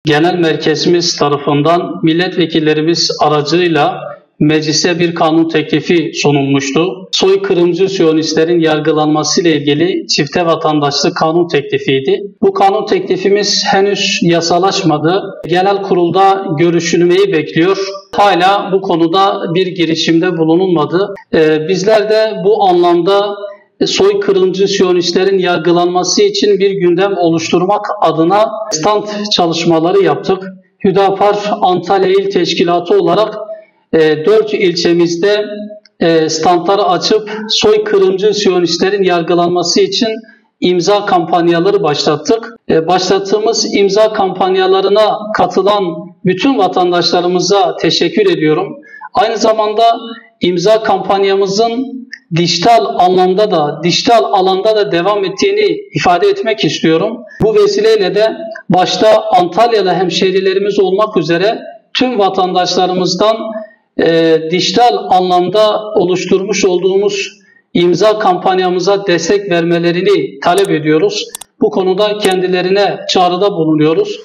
Genel Merkezimiz tarafından milletvekillerimiz aracılığıyla meclise bir kanun teklifi sunulmuştu. Soykırımcı Siyonistlerin yargılanması ile ilgili çifte vatandaşlık kanun teklifiydi. Bu kanun teklifimiz henüz yasalaşmadı. Genel kurulda görüşülmeyi bekliyor. Hala bu konuda bir girişimde bulunulmadı. Bizler de bu anlamda soykırımcı Siyonistlerin yargılanması için bir gündem oluşturmak adına stand çalışmaları yaptık. Hüdapar Antalya İl Teşkilatı olarak 4 ilçemizde standları açıp soykırımcı Siyonistlerin yargılanması için imza kampanyaları başlattık. Başlattığımız imza kampanyalarına katılan bütün vatandaşlarımıza teşekkür ediyorum. Aynı zamanda imza kampanyamızın dijital alanda da devam ettiğini ifade etmek istiyorum. Bu vesileyle de başta Antalya'da hemşehrilerimiz olmak üzere tüm vatandaşlarımızdan dijital anlamda oluşturmuş olduğumuz imza kampanyamıza destek vermelerini talep ediyoruz. Bu konuda kendilerine çağrıda bulunuyoruz.